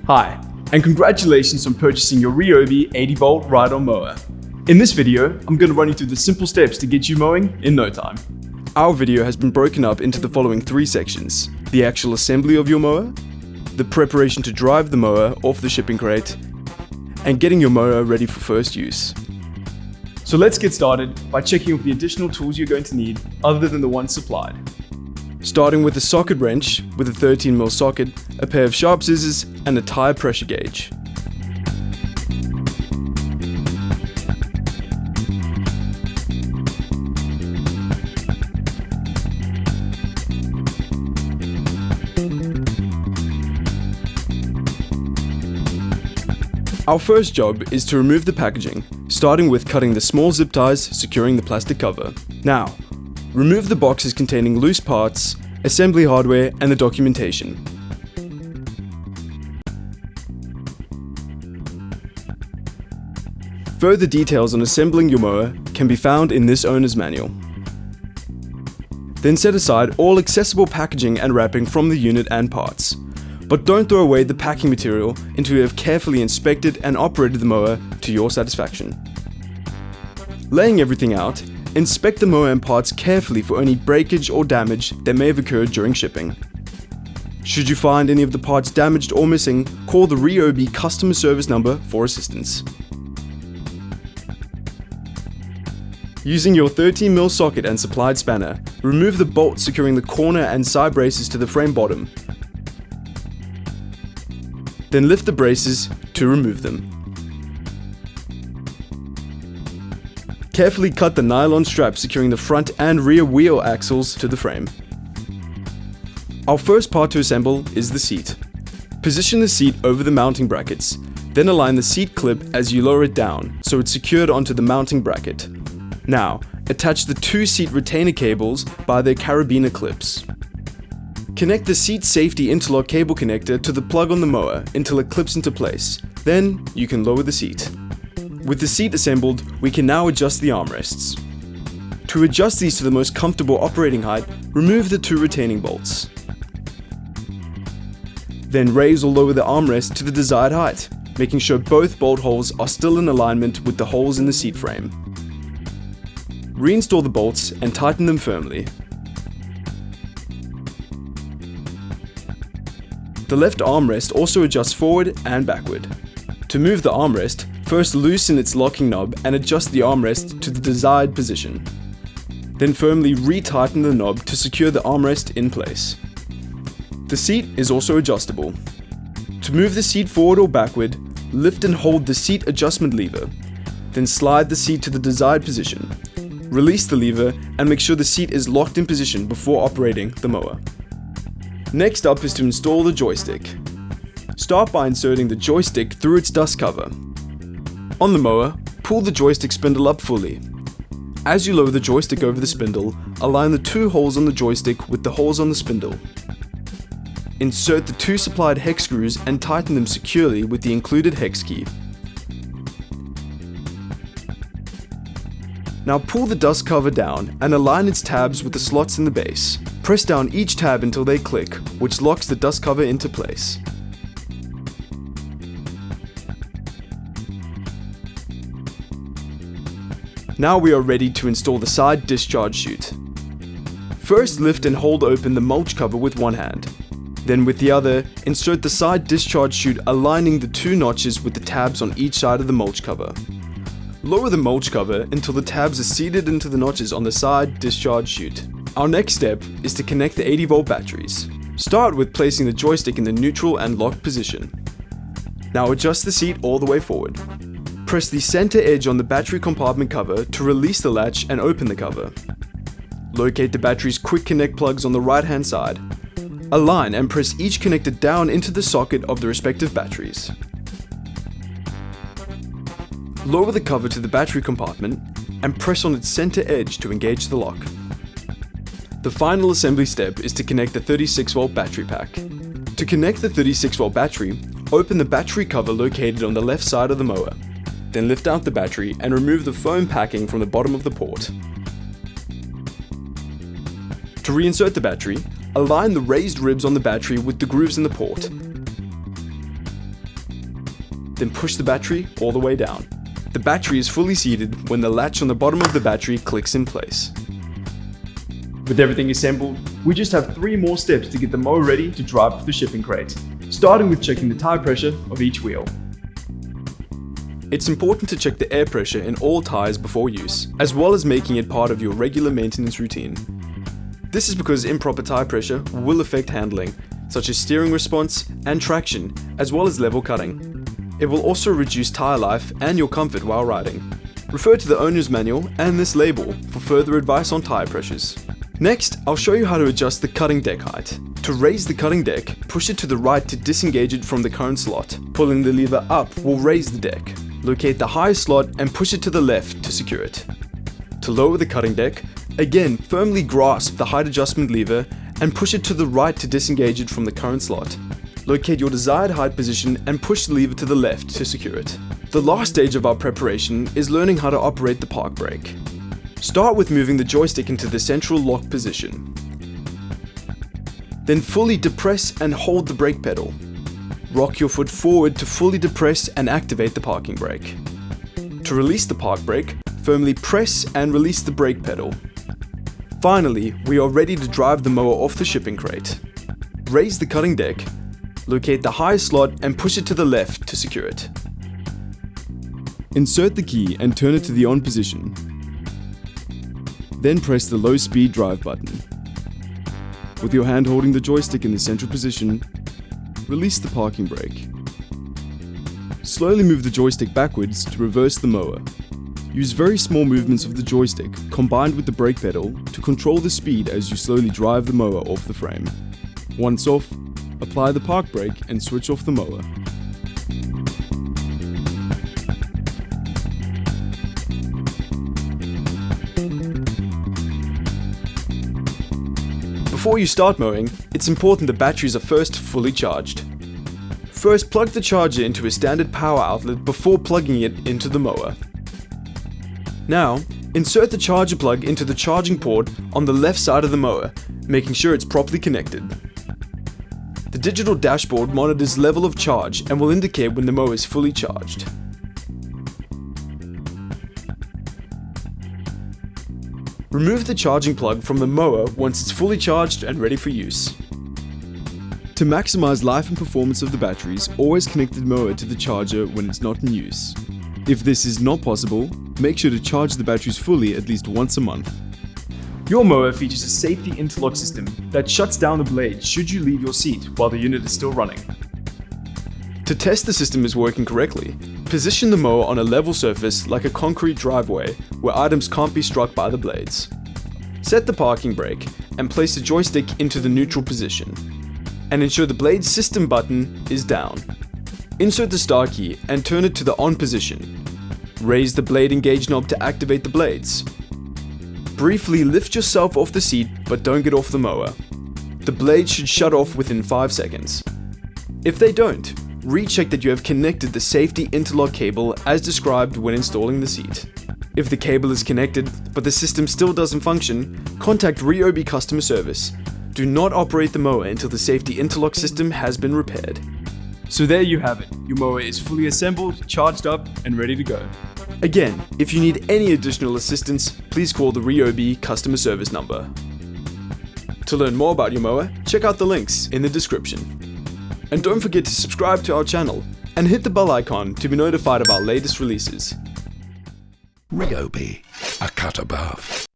Hi, and congratulations on purchasing your RYOBI 80V ride-on mower. In this video, I'm going to run you through the simple steps to get you mowing in no time. Our video has been broken up into the following 3 sections: the actual assembly of your mower, the preparation to drive the mower off the shipping crate, and getting your mower ready for first use. So let's get started by checking off the additional tools you're going to need other than the ones supplied. Starting with a socket wrench with a 13mm socket, a pair of sharp scissors, and a tyre pressure gauge. Our first job is to remove the packaging, starting with cutting the small zip ties securing the plastic cover. Now, remove the boxes containing loose parts, assembly hardware, and the documentation. Further details on assembling your mower can be found in this owner's manual. Then set aside all accessible packaging and wrapping from the unit and parts. But don't throw away the packing material until you have carefully inspected and operated the mower to your satisfaction. Laying everything out, inspect the mower and parts carefully for any breakage or damage that may have occurred during shipping. Should you find any of the parts damaged or missing, call the RYOBI customer service number for assistance. Using your 13mm socket and supplied spanner, remove the bolt securing the corner and side braces to the frame bottom. Then lift the braces to remove them. Carefully cut the nylon strap securing the front and rear wheel axles to the frame. Our first part to assemble is the seat. Position the seat over the mounting brackets, then align the seat clip as you lower it down so it's secured onto the mounting bracket. Now, attach the 2 seat retainer cables by their carabiner clips. Connect the seat safety interlock cable connector to the plug on the mower until it clips into place. Then you can lower the seat. With the seat assembled, we can now adjust the armrests. To adjust these to the most comfortable operating height, remove the 2 retaining bolts. Then raise or lower the armrest to the desired height, making sure both bolt holes are still in alignment with the holes in the seat frame. Reinstall the bolts and tighten them firmly. The left armrest also adjusts forward and backward. To move the armrest, first loosen its locking knob and adjust the armrest to the desired position. Then firmly retighten the knob to secure the armrest in place. The seat is also adjustable. To move the seat forward or backward, lift and hold the seat adjustment lever. Then slide the seat to the desired position. Release the lever and make sure the seat is locked in position before operating the mower. Next up is to install the joystick. Start by inserting the joystick through its dust cover. On the mower, pull the joystick spindle up fully. As you lower the joystick over the spindle, align the 2 holes on the joystick with the holes on the spindle. Insert the 2 supplied hex screws and tighten them securely with the included hex key. Now pull the dust cover down and align its tabs with the slots in the base. Press down each tab until they click, which locks the dust cover into place. Now we are ready to install the side discharge chute. First lift and hold open the mulch cover with one hand. Then with the other, insert the side discharge chute aligning the 2 notches with the tabs on each side of the mulch cover. Lower the mulch cover until the tabs are seated into the notches on the side discharge chute. Our next step is to connect the 80V batteries. Start with placing the joystick in the neutral and locked position. Now adjust the seat all the way forward. Press the center edge on the battery compartment cover to release the latch and open the cover. Locate the battery's quick connect plugs on the right hand side. Align and press each connector down into the socket of the respective batteries. Lower the cover to the battery compartment and press on its center edge to engage the lock. The final assembly step is to connect the 36V battery pack. To connect the 36V battery, open the battery cover located on the left side of the mower. Then lift out the battery and remove the foam packing from the bottom of the port. To reinsert the battery, align the raised ribs on the battery with the grooves in the port. then push the battery all the way down. The battery is fully seated when the latch on the bottom of the battery clicks in place. With everything assembled, we just have 3 more steps to get the mower ready to drive off the shipping crate, starting with checking the tire pressure of each wheel. It's important to check the air pressure in all tires before use, as well as making it part of your regular maintenance routine. This is because improper tire pressure will affect handling, such as steering response and traction, as well as level cutting. It will also reduce tire life and your comfort while riding. Refer to the owner's manual and this label for further advice on tire pressures. Next, I'll show you how to adjust the cutting deck height. To raise the cutting deck, push it to the right to disengage it from the current slot. Pulling the lever up will raise the deck. Locate the highest slot and push it to the left to secure it. To lower the cutting deck, again firmly grasp the height adjustment lever and push it to the right to disengage it from the current slot. Locate your desired height position and push the lever to the left to secure it. The last stage of our preparation is learning how to operate the park brake. Start with moving the joystick into the central lock position. Then fully depress and hold the brake pedal. Rock your foot forward to fully depress and activate the parking brake. To release the park brake, firmly press and release the brake pedal. Finally, we are ready to drive the mower off the shipping crate. Raise the cutting deck, locate the highest slot and push it to the left to secure it. Insert the key and turn it to the on position. Then press the low speed drive button. With your hand holding the joystick in the central position, release the parking brake. Slowly move the joystick backwards to reverse the mower. Use very small movements of the joystick combined with the brake pedal to control the speed as you slowly drive the mower off the frame. Once off, apply the park brake and switch off the mower. Before you start mowing, it's important the batteries are first fully charged. First, plug the charger into a standard power outlet before plugging it into the mower. Now, insert the charger plug into the charging port on the left side of the mower, making sure it's properly connected. The digital dashboard monitors level of charge and will indicate when the mower is fully charged. Remove the charging plug from the mower once it's fully charged and ready for use. To maximize life and performance of the batteries, always connect the mower to the charger when it's not in use. If this is not possible, make sure to charge the batteries fully at least once a month. Your mower features a safety interlock system that shuts down the blade should you leave your seat while the unit is still running. To test the system is working correctly, position the mower on a level surface like a concrete driveway where items can't be struck by the blades. Set the parking brake and place the joystick into the neutral position, and ensure the blade system button is down. Insert the start key and turn it to the on position. Raise the blade engage knob to activate the blades. Briefly lift yourself off the seat but don't get off the mower. The blades should shut off within 5 seconds. If they don't, recheck that you have connected the safety interlock cable as described when installing the seat. If the cable is connected but the system still doesn't function, contact RYOBI customer service. Do not operate the mower until the safety interlock system has been repaired. So there you have it, your mower is fully assembled, charged up and ready to go. Again, if you need any additional assistance, please call the RYOBI customer service number. To learn more about your mower, check out the links in the description. And don't forget to subscribe to our channel and hit the bell icon to be notified of our latest releases. RYOBI, a cut above.